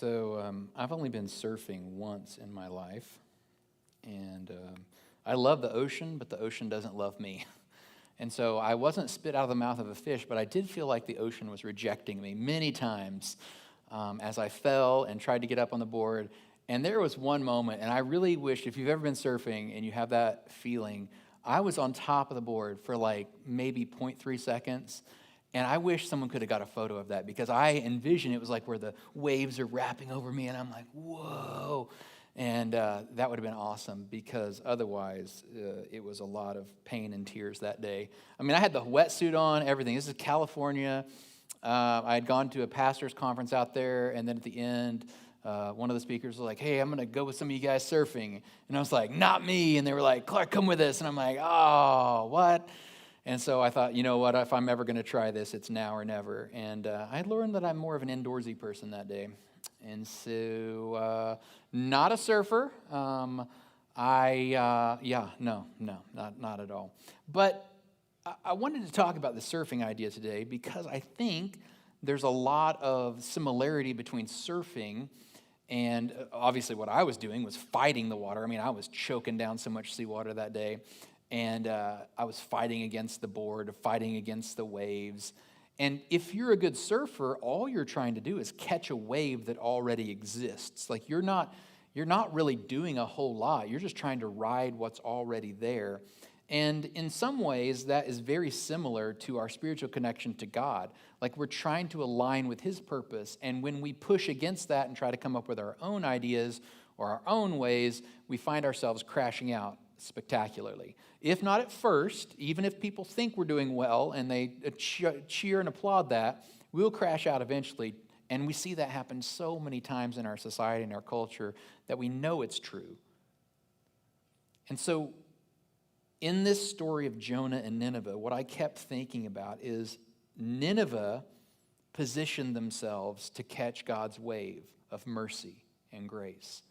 I've only been surfing once in my life, and I love the ocean, but the ocean doesn't love me. And so I wasn't spit out of the mouth of a fish, but I did feel like the ocean was rejecting me many times as I fell and tried to get up on the board. And there was one moment, and I really wish, if you've ever been surfing and you have that feeling, I was on top of the board for like maybe 0.3 seconds. And I wish someone could have got a photo of that, because I envision it was like where the waves are wrapping over me and I'm like, whoa. And that would have been awesome, because otherwise it was a lot of pain and tears that day. I mean, I had the wetsuit on, everything. This is California. I had gone to a pastor's conference out there, and then at the end, one of the speakers was like, hey, I'm going to go with some of you guys surfing. And I was like, not me. And they were like, Clark, come with us. And I'm like, oh, what? And so I thought, you know what, if I'm ever going to try this, it's now or never. And I learned that I'm more of an indoorsy person that day. And so, not a surfer. Not at all. But I wanted to talk about the surfing idea today, because I think there's a lot of similarity between surfing and obviously what I was doing was fighting the water. I mean, I was choking down so much seawater that day. And I was fighting against the board, fighting against the waves. And if you're a good surfer, all you're trying to do is catch a wave that already exists. Like you're not really doing a whole lot. You're just trying to ride what's already there. And in some ways, that is very similar to our spiritual connection to God. Like we're trying to align with His purpose. And when we push against that and try to come up with our own ideas or our own ways, we find ourselves crashing out spectacularly. If not at first, even if people think we're doing well and they cheer and applaud that, we'll crash out eventually. And we see that happen so many times in our society and our culture that we know it's true. And so in this story of Jonah and Nineveh, what I kept thinking about is Nineveh positioned themselves to catch God's wave of mercy and grace.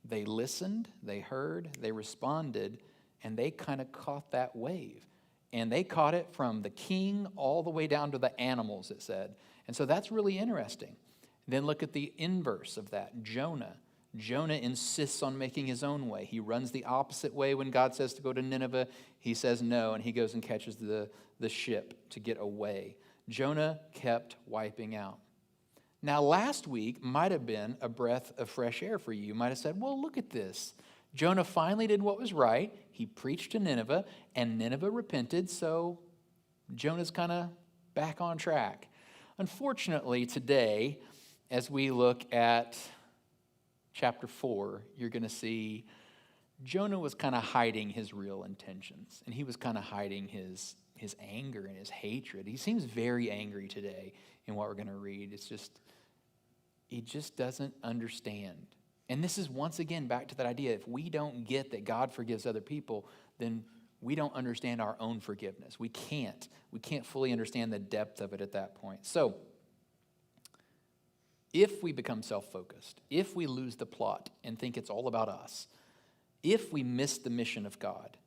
They listened, they heard, they responded, and they kind of caught that wave. And they caught it from the king all the way down to the animals, it said. And so that's really interesting. Then look at the inverse of that, Jonah. Jonah insists on making his own way. He runs the opposite way when God says to go to Nineveh. He says no, and he goes and catches the ship to get away. Jonah kept wiping out. Now, last week might have been a breath of fresh air for you. You might have said, well, look at this. Jonah finally did what was right. He preached to Nineveh, and Nineveh repented, so Jonah's kind of back on track. Unfortunately, today, as we look at chapter 4, you're going to see Jonah was kind of hiding his real intentions, and he was kind of hiding his anger and his hatred. He seems very angry today in what we're going to read. It's just, he just doesn't understand. And this is once again back to that idea, if we don't get that God forgives other people, then we don't understand our own forgiveness. We can't fully understand the depth of it at that point. So, if we become self-focused, if we lose the plot and think it's all about us, if we miss the mission of God,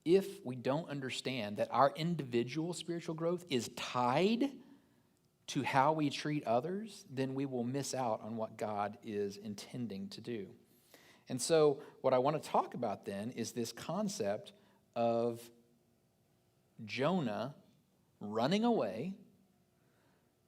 if we don't understand that our individual spiritual growth is tied to how we treat others, then we will miss out on what God is intending to do. And so what I want to talk about then is this concept of Jonah running away,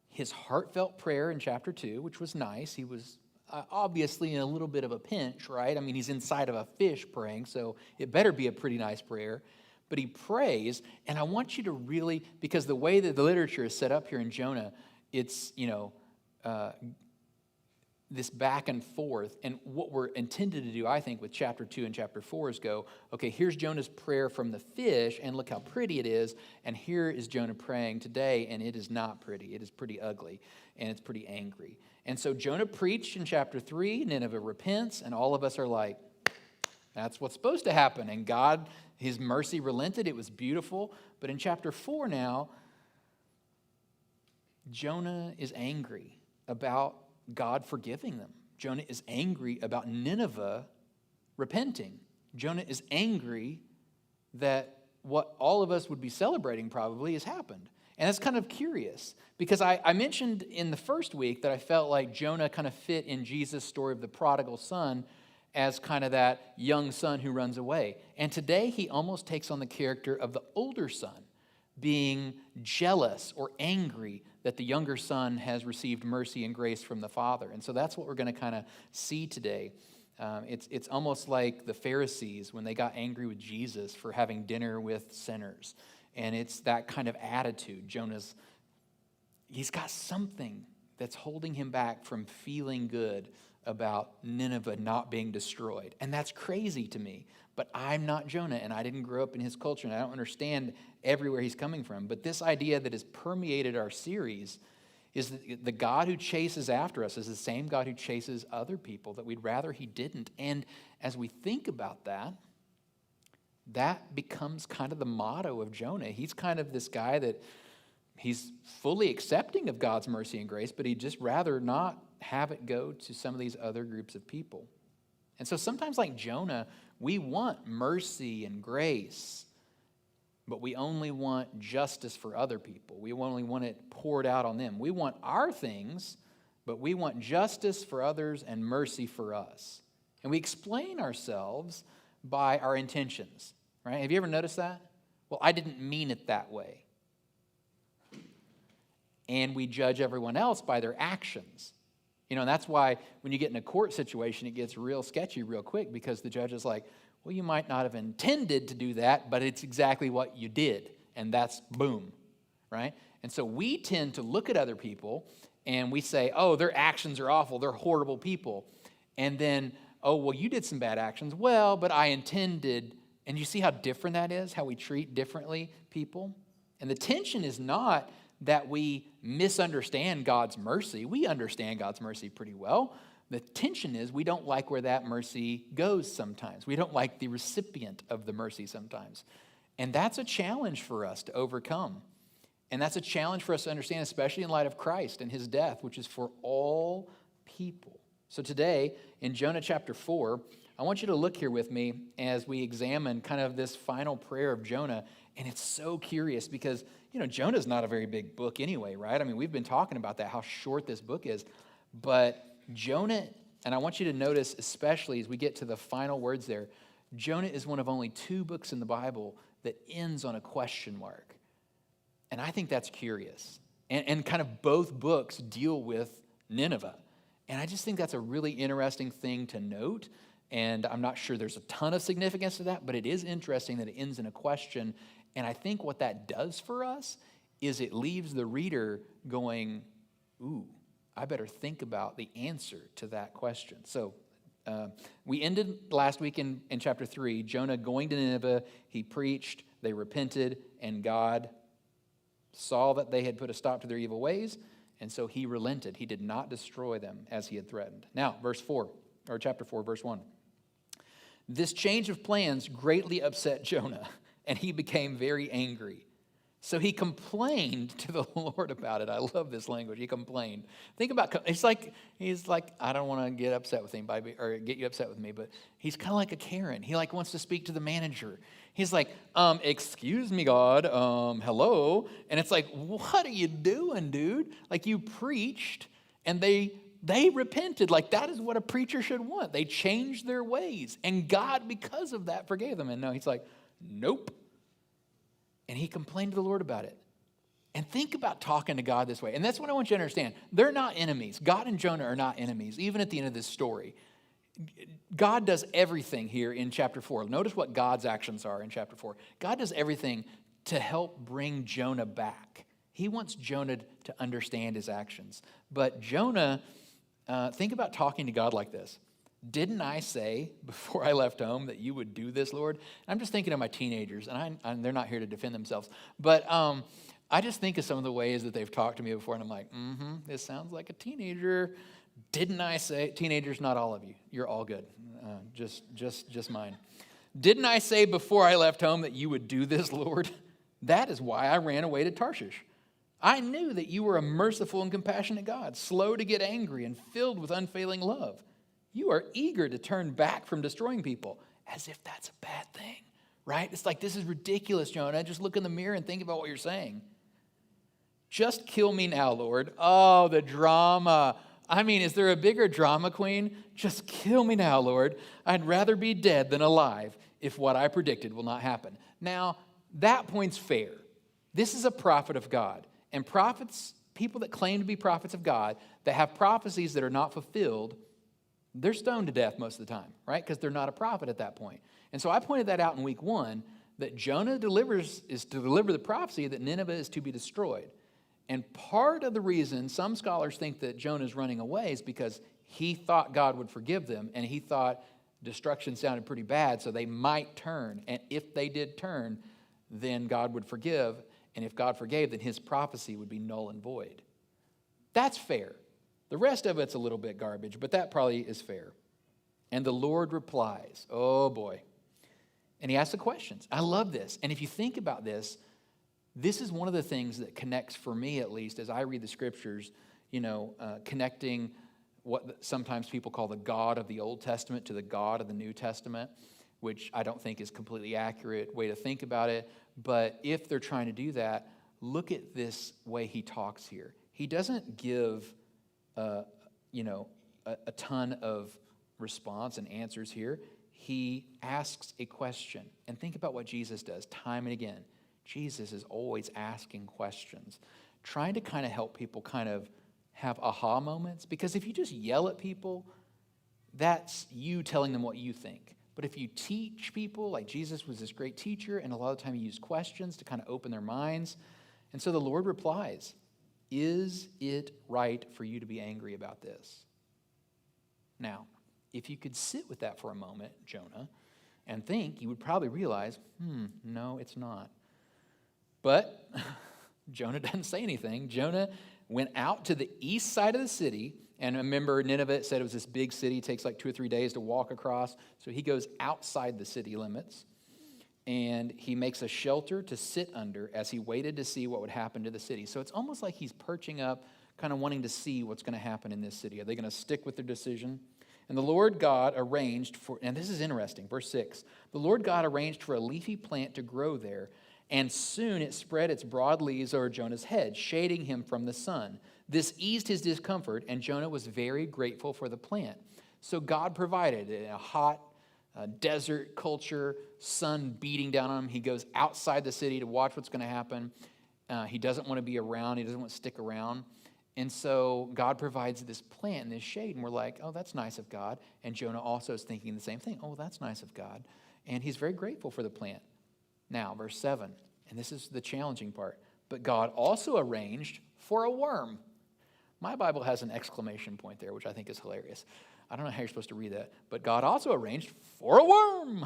his heartfelt prayer in chapter 2, which was nice. He was obviously in a little bit of a pinch, right? I mean, he's inside of a fish praying, so it better be a pretty nice prayer. But he prays, and I want you to really, because the way that the literature is set up here in Jonah, it's, this back and forth. And what we're intended to do, I think, with chapter 2 and chapter 4 is go, okay, here's Jonah's prayer from the fish, and look how pretty it is. And here is Jonah praying today, and it is not pretty. It is pretty ugly, and it's pretty angry. And so Jonah preached in chapter 3, Nineveh repents, and all of us are like, that's what's supposed to happen. And God, His mercy relented. It was beautiful. But in chapter 4 now, Jonah is angry about God forgiving them. Jonah is angry about Nineveh repenting. Jonah is angry that what all of us would be celebrating probably has happened. And that's kind of curious because I mentioned in the first week that I felt like Jonah kind of fit in Jesus' story of the prodigal son as kind of that young son who runs away. And today he almost takes on the character of the older son, being jealous or angry that the younger son has received mercy and grace from the Father. And so that's what we're going to kind of see today. It's almost like the Pharisees when they got angry with Jesus for having dinner with sinners. And it's that kind of attitude. He's got something that's holding him back from feeling good about Nineveh not being destroyed. And that's crazy to me. But I'm not Jonah, and I didn't grow up in his culture, and I don't understand everywhere he's coming from. But this idea that has permeated our series is that the God who chases after us is the same God who chases other people that we'd rather he didn't. And as we think about that, that becomes kind of the motto of Jonah. He's kind of this guy that he's fully accepting of God's mercy and grace, but he'd just rather not have it go to some of these other groups of people. And so sometimes like Jonah, we want mercy and grace, but we only want justice for other people. We only want it poured out on them. We want our things, but we want justice for others and mercy for us. And we explain ourselves by our intentions, right? Have you ever noticed that? Well, I didn't mean it that way. And we judge everyone else by their actions. You know, and that's why when you get in a court situation, it gets real sketchy real quick because the judge is like, well, you might not have intended to do that, but it's exactly what you did. And that's boom, right? And so we tend to look at other people and we say, oh, their actions are awful. They're horrible people. And then, oh, well, you did some bad actions. Well, but I intended. And you see how different that is, how we treat differently people? And the tension is not that we misunderstand God's mercy. We understand God's mercy pretty well. The tension is we don't like where that mercy goes sometimes. We don't like the recipient of the mercy sometimes. And that's a challenge for us to overcome. And that's a challenge for us to understand, especially in light of Christ and his death, which is for all people. So today, in Jonah chapter 4, I want you to look here with me as we examine kind of this final prayer of Jonah. And it's so curious because, you know, Jonah's not a very big book anyway, right? I mean, we've been talking about that, how short this book is. But Jonah, and I want you to notice, especially as we get to the final words there, Jonah is one of only 2 books in the Bible that ends on a question mark. And I think that's curious. And kind of both books deal with Nineveh. And I just think that's a really interesting thing to note. And I'm not sure there's a ton of significance to that, but it is interesting that it ends in a question. And I think what that does for us is it leaves the reader going, ooh, I better think about the answer to that question. So we ended last week in chapter 3, Jonah going to Nineveh. He preached, they repented, and God saw that they had put a stop to their evil ways. And so he relented. He did not destroy them as he had threatened. Now, chapter 4, verse 1. This change of plans greatly upset Jonah, and he became very angry. So he complained to the Lord about it. I love this language. He complained. Think about, he's like, I don't want to get upset with anybody or get you upset with me, but he's kind of like a Karen. He like wants to speak to the manager. He's like, excuse me, God, hello. And it's like, what are you doing, dude? Like you preached and they repented. Like that is what a preacher should want. They changed their ways. And God, because of that, forgave them. And no, he's like, nope. And he complained to the Lord about it. And think about talking to God this way. And that's what I want you to understand. They're not enemies. God and Jonah are not enemies, even at the end of this story. God does everything here in chapter 4. Notice what God's actions are in chapter 4. God does everything to help bring Jonah back. He wants Jonah to understand his actions. But Jonah, think about talking to God like this. Didn't I say before I left home that you would do this, Lord? I'm just thinking of my teenagers, and they're not here to defend themselves. But I just think of some of the ways that they've talked to me before, and I'm like, this sounds like a teenager. Didn't I say, teenagers, not all of you. You're all good. Just mine. Didn't I say before I left home that you would do this, Lord? That is why I ran away to Tarshish. I knew that you were a merciful and compassionate God, slow to get angry and filled with unfailing love. You are eager to turn back from destroying people, as if that's a bad thing, right? It's like, this is ridiculous, Jonah. Just look in the mirror and think about what you're saying. Just kill me now, Lord. Oh, the drama. I mean, is there a bigger drama queen? Just kill me now, Lord. I'd rather be dead than alive if what I predicted will not happen. Now, that point's fair. This is a prophet of God. And prophets, people that claim to be prophets of God, that have prophecies that are not fulfilled, they're stoned to death most of the time, right? Because they're not a prophet at that point. And so I pointed that out in week 1, that Jonah is to deliver the prophecy that Nineveh is to be destroyed. And part of the reason some scholars think that Jonah is running away is because he thought God would forgive them, and he thought destruction sounded pretty bad, so they might turn. And if they did turn, then God would forgive. And if God forgave, then his prophecy would be null and void. That's fair. The rest of it's a little bit garbage, but that probably is fair. And the Lord replies, oh boy. And he asks the questions. I love this. And if you think about this, this is one of the things that connects, for me at least, as I read the scriptures, connecting what sometimes people call the God of the Old Testament to the God of the New Testament, which I don't think is a completely accurate way to think about it. But if they're trying to do that, look at this way he talks here. He doesn't give, a ton of response and answers here. He asks a question. And think about what Jesus does time and again. Jesus is always asking questions, trying to kind of help people kind of have aha moments. Because if you just yell at people, that's you telling them what you think. But if you teach people, like Jesus was this great teacher, and a lot of the time he used questions to kind of open their minds. And so the Lord replies, is it right for you to be angry about this? Now, if you could sit with that for a moment, Jonah, and think, you would probably realize, no, it's not. But Jonah doesn't say anything. Jonah went out to the east side of the city. And remember, Nineveh, it said it was this big city. It takes like 2 or 3 days to walk across. So he goes outside the city limits. And he makes a shelter to sit under as he waited to see what would happen to the city. So it's almost like he's perching up, kind of wanting to see what's going to happen in this city. Are they going to stick with their decision? And the Lord God arranged for, and this is interesting, verse 6. The Lord God arranged for a leafy plant to grow there, and soon it spread its broad leaves over Jonah's head, shading him from the sun. This eased his discomfort, and Jonah was very grateful for the plant. So God provided in a hot desert culture, sun beating down on him. He goes outside the city to watch what's going to happen. He doesn't want to be around. He doesn't want to stick around. And so God provides this plant and this shade, and we're like, oh, that's nice of God. And Jonah also is thinking the same thing. Oh, that's nice of God. And he's very grateful for the plant. Now, verse 7, and this is the challenging part. But God also arranged for a worm. My Bible has an exclamation point there, which I think is hilarious. I don't know how you're supposed to read that. But God also arranged for a worm.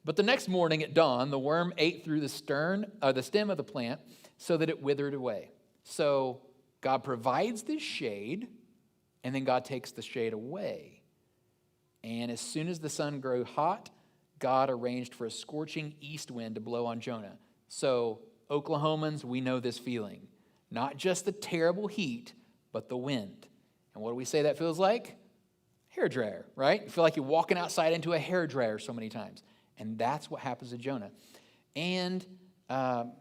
But the next morning at dawn, the worm ate through the stem of the plant so that it withered away. So God provides this shade, and then God takes the shade away. And as soon as the sun grew hot, God arranged for a scorching east wind to blow on Jonah. So Oklahomans, we know this feeling. Not just the terrible heat, but the wind. And what do we say that feels like? Hairdryer, right? You feel like you're walking outside into a hairdryer so many times. And that's what happens to Jonah. And the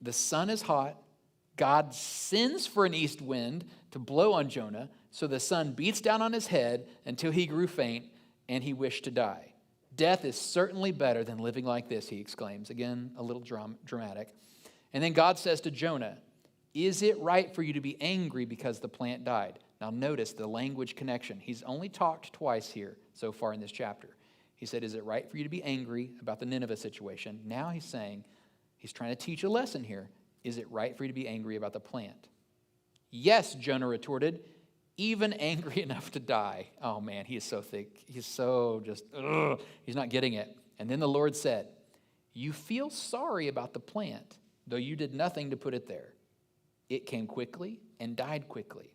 sun is hot. God sends for an east wind to blow on Jonah, so the sun beats down on his head until he grew faint and he wished to die. Death is certainly better than living like this, he exclaims. Again, a little dramatic. And then God says to Jonah, is it right for you to be angry because the plant died? Now notice the language connection. He's only talked twice here so far in this chapter. He said, is it right for you to be angry about the Nineveh situation? Now he's saying, he's trying to teach a lesson here. Is it right for you to be angry about the plant? Yes, Jonah retorted, even angry enough to die. Oh man, he is so thick. He's so just, he's not getting it. And then the Lord said, you feel sorry about the plant, though you did nothing to put it there. It came quickly and died quickly.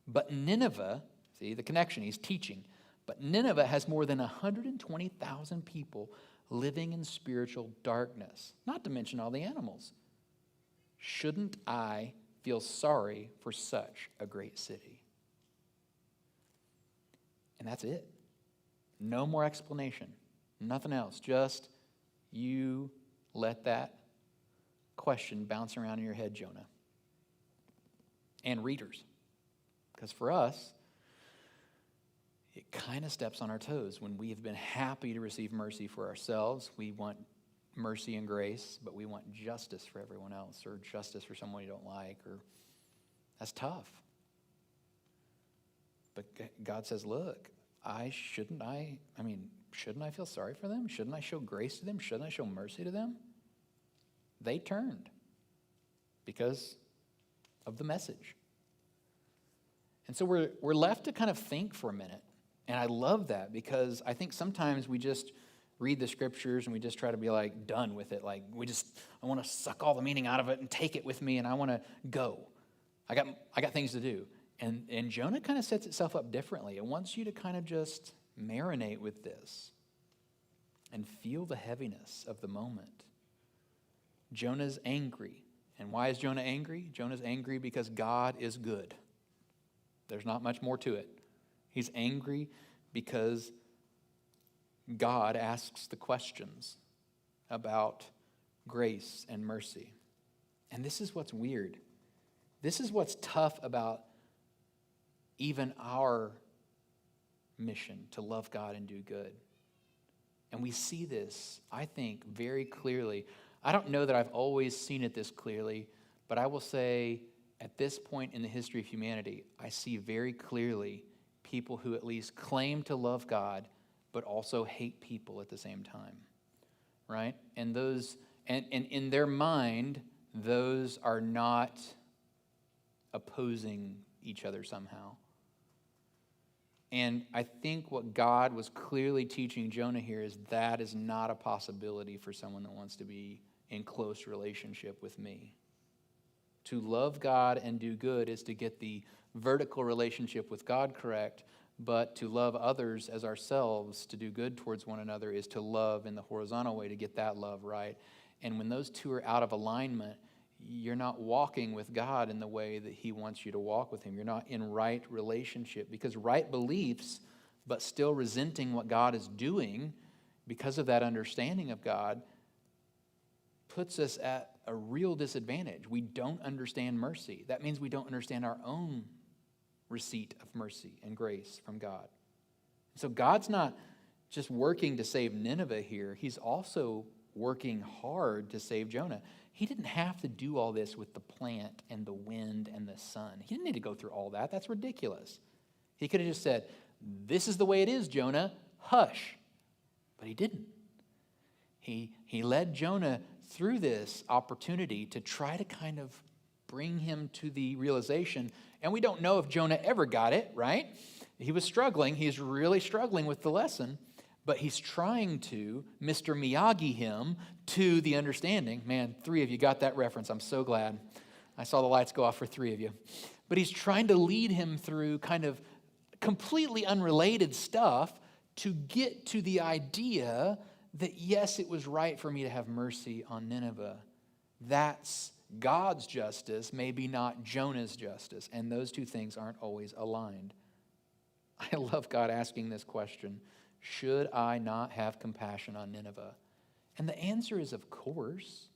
But Nineveh, see the connection, he's teaching, but Nineveh has more than 120,000 people living in spiritual darkness, not to mention all the animals. Shouldn't I feel sorry for such a great city? And that's it. No more explanation. Nothing else. Just you let that question bouncing around in your head, Jonah? And readers. Because for us, it kind of steps on our toes. When we have been happy to receive mercy for ourselves, we want mercy and grace, but we want justice for everyone else, or justice for someone you don't like, or that's tough. But God says, look, shouldn't I feel sorry for them? Shouldn't I show grace to them? Shouldn't I show mercy to them? They turned because of the message. And so we're left to kind of think for a minute. And I love that, because I think sometimes we just read the scriptures and we just try to be like done with it. Like I want to suck all the meaning out of it and take it with me, and I want to go. I got things to do. And Jonah kind of sets itself up differently. It wants you to kind of just marinate with this and feel the heaviness of the moment. Jonah's angry. And why is Jonah angry? Jonah's angry because God is good. There's not much more to it. He's angry because God asks the questions about grace and mercy. And this is what's weird. This is what's tough about even our mission to love God and do good. And we see this, I think, very clearly. I don't know that I've always seen it this clearly, but I will say at this point in the history of humanity, I see very clearly people who at least claim to love God, but also hate people at the same time, right? And in their mind, those are not opposing each other somehow. And I think what God was clearly teaching Jonah here is that is not a possibility for someone that wants to be in close relationship with me. To love God and do good is to get the vertical relationship with God correct, but to love others as ourselves, to do good towards one another, is to love in the horizontal way, to get that love right. And when those two are out of alignment, you're not walking with God in the way that He wants you to walk with Him. You're not in right relationship, because right beliefs, but still resenting what God is doing because of that understanding of God, puts us at a real disadvantage. We don't understand mercy. That means we don't understand our own receipt of mercy and grace from God. So God's not just working to save Nineveh here. He's also working hard to save Jonah. He didn't have to do all this with the plant and the wind and the sun. He didn't need to go through all that. That's ridiculous. He could have just said, "This is the way it is, Jonah. Hush." But he didn't. He led Jonah through this opportunity to try to kind of bring him to the realization. And we don't know if Jonah ever got it, right? He was struggling. He's really struggling with the lesson. But he's trying to Mr. Miyagi him to the understanding. Man, 3 of you got that reference. I'm so glad. I saw the lights go off for 3 of you. But he's trying to lead him through kind of completely unrelated stuff to get to the idea that, yes, it was right for me to have mercy on Nineveh. That's God's justice, maybe not Jonah's justice. And those two things aren't always aligned. I love God asking this question: should I not have compassion on Nineveh? And the answer is, of course,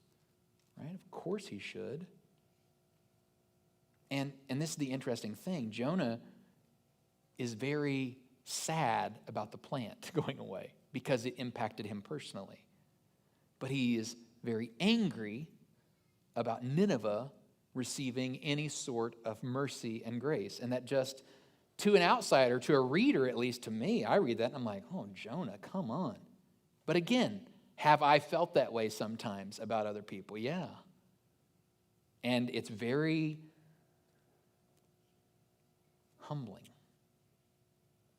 right? Of course he should. And this is the interesting thing. Jonah is very sad about the plant going away because it impacted him personally. But he is very angry about Nineveh receiving any sort of mercy and grace. And that just, to an outsider, to a reader, at least to me, I read that and I'm like, oh, Jonah, come on. But again, have I felt that way sometimes about other people? Yeah. And it's very humbling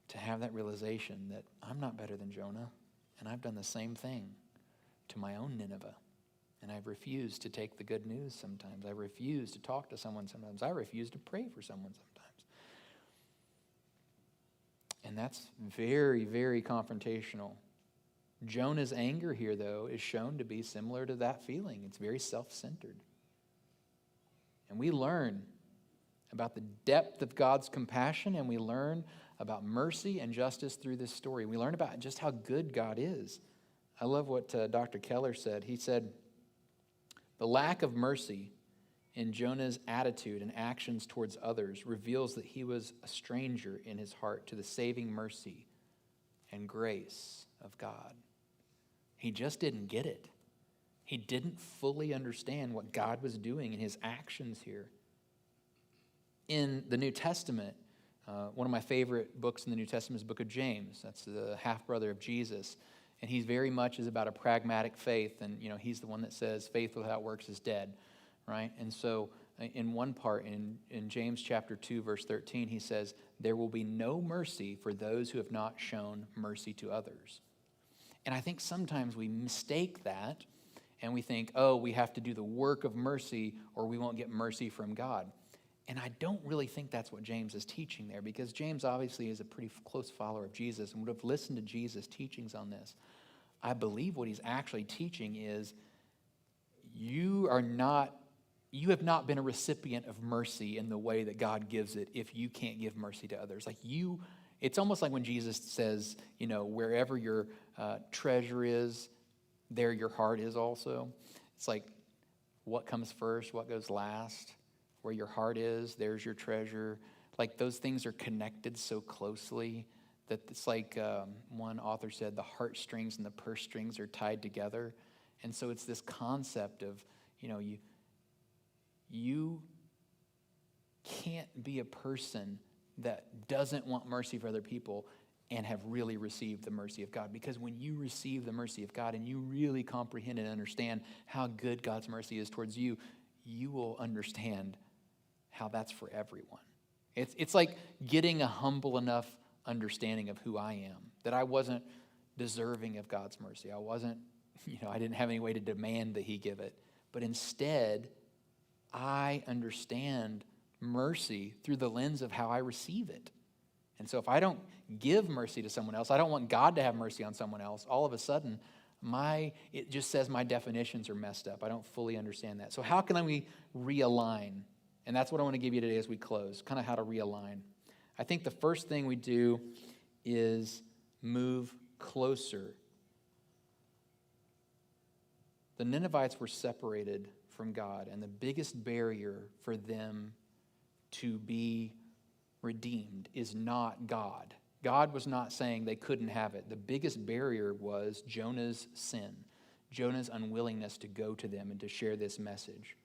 to have that realization that I'm not better than Jonah, and I've done the same thing to my own Nineveh. And I've refused to take the good news sometimes. I refuse to talk to someone sometimes. I refuse to pray for someone sometimes. And that's very, very confrontational. Jonah's anger here, though, is shown to be similar to that feeling. It's very self-centered. And we learn about the depth of God's compassion, and we learn about mercy and justice through this story. We learn about just how good God is. I love what Dr. Keller said. He said, The lack of mercy in Jonah's attitude and actions towards others reveals that he was a stranger in his heart to the saving mercy and grace of God. He just didn't get it. He didn't fully understand what God was doing in his actions here. In the New Testament, one of my favorite books in the New Testament is the book of James. That's the half-brother of Jesus. And he very much is about a pragmatic faith. And, he's the one that says faith without works is dead, right? And so in one part, in James chapter 2, verse 13, he says, there will be no mercy for those who have not shown mercy to others. And I think sometimes we mistake that and we think, oh, we have to do the work of mercy or we won't get mercy from God. And I don't really think that's what James is teaching there, because James obviously is a pretty close follower of Jesus and would have listened to Jesus' teachings on this. I believe what he's actually teaching is you have not been a recipient of mercy in the way that God gives it if you can't give mercy to others. It's almost like when Jesus says, wherever your treasure is, there your heart is also. It's like, what comes first, what goes last? Where your heart is, there's your treasure. Like those things are connected so closely that it's like one author said, the heartstrings and the purse strings are tied together. And so it's this concept of, you can't be a person that doesn't want mercy for other people and have really received the mercy of God. Because when you receive the mercy of God and you really comprehend and understand how good God's mercy is towards you, you will understand how that's for everyone. It's like getting a humble enough understanding of who I am, that I wasn't deserving of God's mercy. I wasn't, I didn't have any way to demand that he give it. But instead, I understand mercy through the lens of how I receive it. And so if I don't give mercy to someone else, I don't want God to have mercy on someone else, all of a sudden, it just says my definitions are messed up. I don't fully understand that. So how can we realign? And that's what I want to give you today as we close, kind of how to realign. I think the first thing we do is move closer. The Ninevites were separated from God, and the biggest barrier for them to be redeemed is not God. God was not saying they couldn't have it. The biggest barrier was Jonah's sin, Jonah's unwillingness to go to them and to share this message.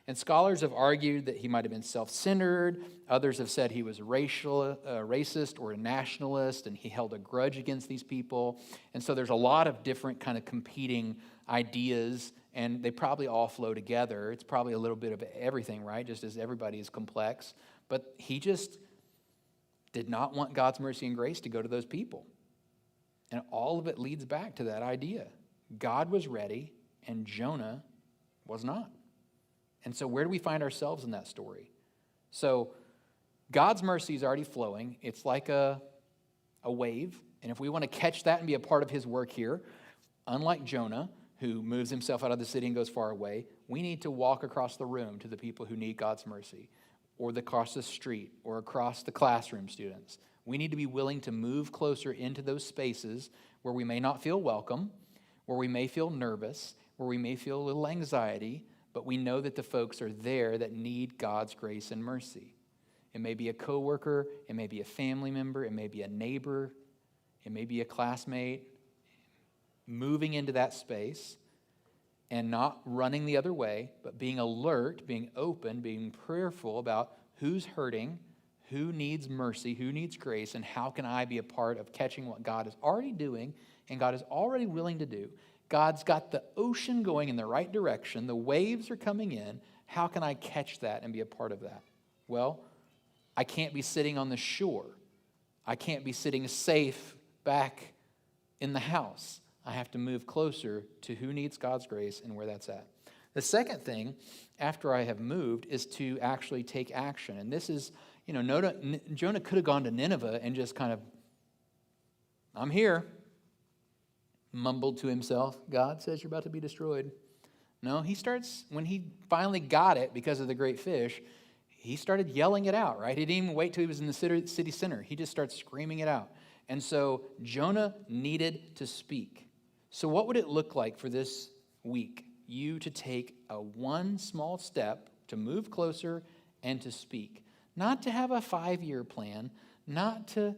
And scholars have argued that he might have been self-centered. Others have said he was racist or a nationalist, and he held a grudge against these people. And so there's a lot of different kind of competing ideas, and they probably all flow together. It's probably a little bit of everything, right? Just as everybody is complex. But he just did not want God's mercy and grace to go to those people. And all of it leads back to that idea. God was ready, and Jonah was not. And so where do we find ourselves in that story? So God's mercy is already flowing. It's like a wave. And if we want to catch that and be a part of his work here, unlike Jonah, who moves himself out of the city and goes far away, we need to walk across the room to the people who need God's mercy, or across the street, or across the classroom students. We need to be willing to move closer into those spaces where we may not feel welcome, where we may feel nervous, where we may feel a little anxiety, but we know that the folks are there that need God's grace and mercy. It may be a coworker, it may be a family member, it may be a neighbor, it may be a classmate. Moving into that space and not running the other way, but being alert, being open, being prayerful about who's hurting, who needs mercy, who needs grace, and how can I be a part of catching what God is already doing and God is already willing to do. God's got the ocean going in the right direction. The waves are coming in. How can I catch that and be a part of that? Well, I can't be sitting on the shore. I can't be sitting safe back in the house. I have to move closer to who needs God's grace and where that's at. The second thing, after I have moved, is to actually take action. And this is, Jonah could have gone to Nineveh and just kind of, I'm here. Mumbled to himself, God says you're about to be destroyed. No, when he finally got it because of the great fish, he started yelling it out, right? He didn't even wait till he was in the city center. He just started screaming it out. And so Jonah needed to speak. So what would it look like for this week? you to take a one small step to move closer and to speak. Not to have a 5-year plan, not to,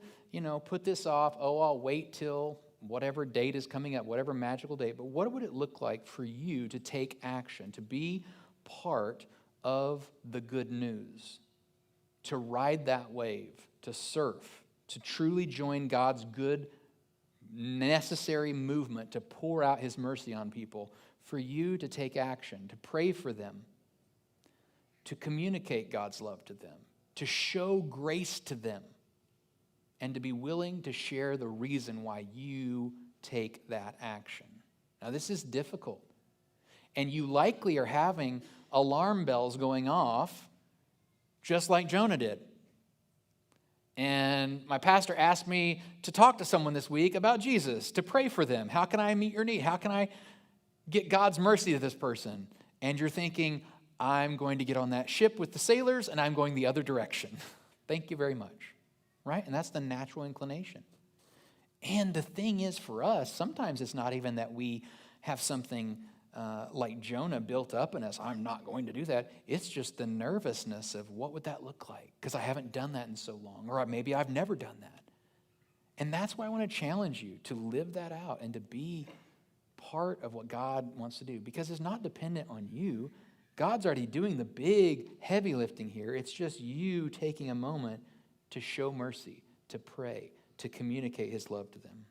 put this off, I'll wait till whatever date is coming up, whatever magical date, but what would it look like for you to take action, to be part of the good news, to ride that wave, to surf, to truly join God's good, necessary movement to pour out his mercy on people, for you to take action, to pray for them, to communicate God's love to them, to show grace to them, and to be willing to share the reason why you take that action. Now, this is difficult, and you likely are having alarm bells going off just like Jonah did. And my pastor asked me to talk to someone this week about Jesus, to pray for them. How can I meet your need? How can I get God's mercy to this person? And you're thinking, I'm going to get on that ship with the sailors and I'm going the other direction. Thank you very much. Right? And that's the natural inclination. And the thing is for us, sometimes it's not even that we have something like Jonah built up in us. I'm not going to do that. It's just the nervousness of what would that look like? Because I haven't done that in so long. Or maybe I've never done that. And that's why I want to challenge you to live that out and to be part of what God wants to do. Because it's not dependent on you. God's already doing the big, heavy lifting here. It's just you taking a moment to show mercy, to pray, to communicate his love to them.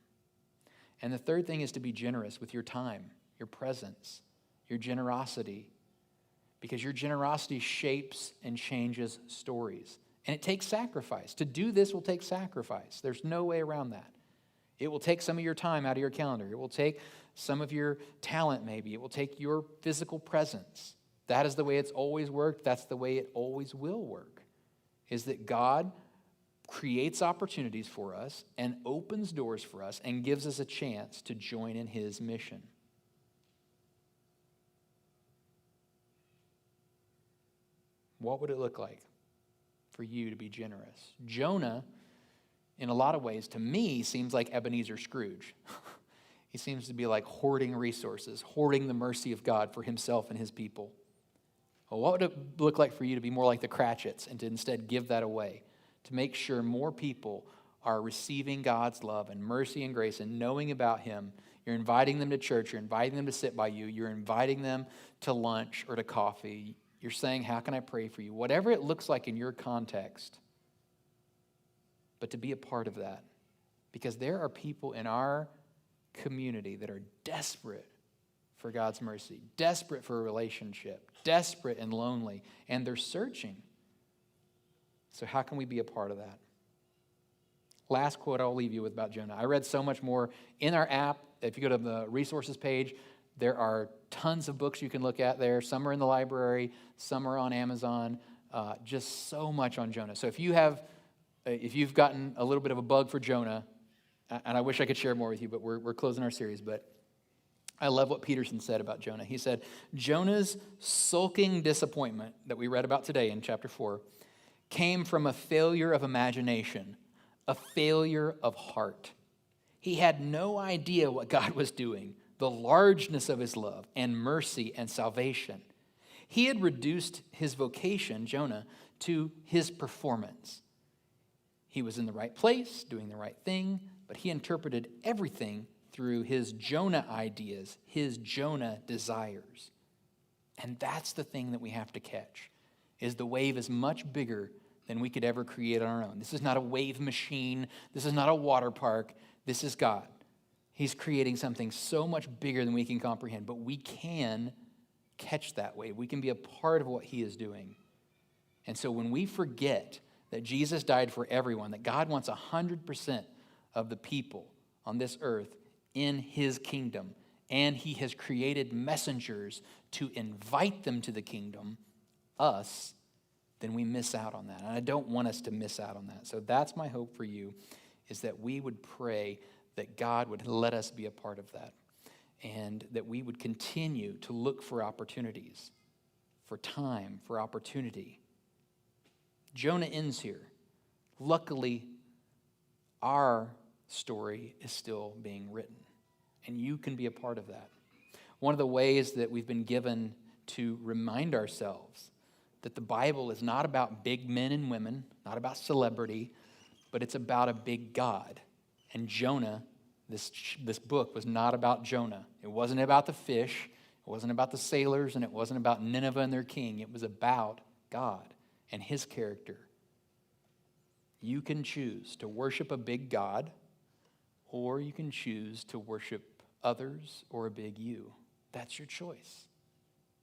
And the third thing is to be generous with your time, your presence, your generosity, because your generosity shapes and changes stories. And it takes sacrifice. To do this will take sacrifice. There's no way around that. It will take some of your time out of your calendar. It will take some of your talent maybe. It will take your physical presence. That is the way it's always worked. That's the way it always will work, is that God creates opportunities for us and opens doors for us and gives us a chance to join in his mission. What would it look like for you to be generous? Jonah, in a lot of ways, to me, seems like Ebenezer Scrooge. He seems to be like hoarding resources, hoarding the mercy of God for himself and his people. Well, what would it look like for you to be more like the Cratchits and to instead give that away, to make sure more people are receiving God's love and mercy and grace and knowing about him? You're inviting them to church. You're inviting them to sit by you. You're inviting them to lunch or to coffee. You're saying, how can I pray for you? Whatever it looks like in your context, but to be a part of that. Because there are people in our community that are desperate for God's mercy, desperate for a relationship, desperate and lonely, and they're searching. So how can we be a part of that? Last quote I'll leave you with about Jonah. I read so much more in our app. If you go to the resources page, there are tons of books you can look at there. Some are in the library, some are on Amazon. Just so much on Jonah. So if you've gotten a little bit of a bug for Jonah, and I wish I could share more with you, but we're closing our series. But I love what Peterson said about Jonah. He said, Jonah's sulking disappointment that we read about today in chapter 4 came from a failure of imagination, a failure of heart. He had no idea what God was doing, the largeness of his love and mercy and salvation. He had reduced his vocation, Jonah, to his performance. He was in the right place, doing the right thing, but he interpreted everything through his Jonah ideas, his Jonah desires. And that's the thing that we have to catch, is the wave is much bigger than we could ever create on our own. This is not a wave machine. This is not a water park. This is God. He's creating something so much bigger than we can comprehend, but we can catch that wave. We can be a part of what he is doing. And so when we forget that Jesus died for everyone, that God wants 100% of the people on this earth in his kingdom, and he has created messengers to invite them to the kingdom, us, then we miss out on that. And I don't want us to miss out on that. So that's my hope for you, is that we would pray that God would let us be a part of that, and that we would continue to look for opportunities, for time, for opportunity. Jonah ends here. Luckily, our story is still being written, and you can be a part of that. One of the ways that we've been given to remind ourselves that the Bible is not about big men and women, not about celebrity, but it's about a big God. And Jonah, this book was not about Jonah. It wasn't about the fish, it wasn't about the sailors, and it wasn't about Nineveh and their king. It was about God and his character. You can choose to worship a big God, or you can choose to worship others or a big you. That's your choice.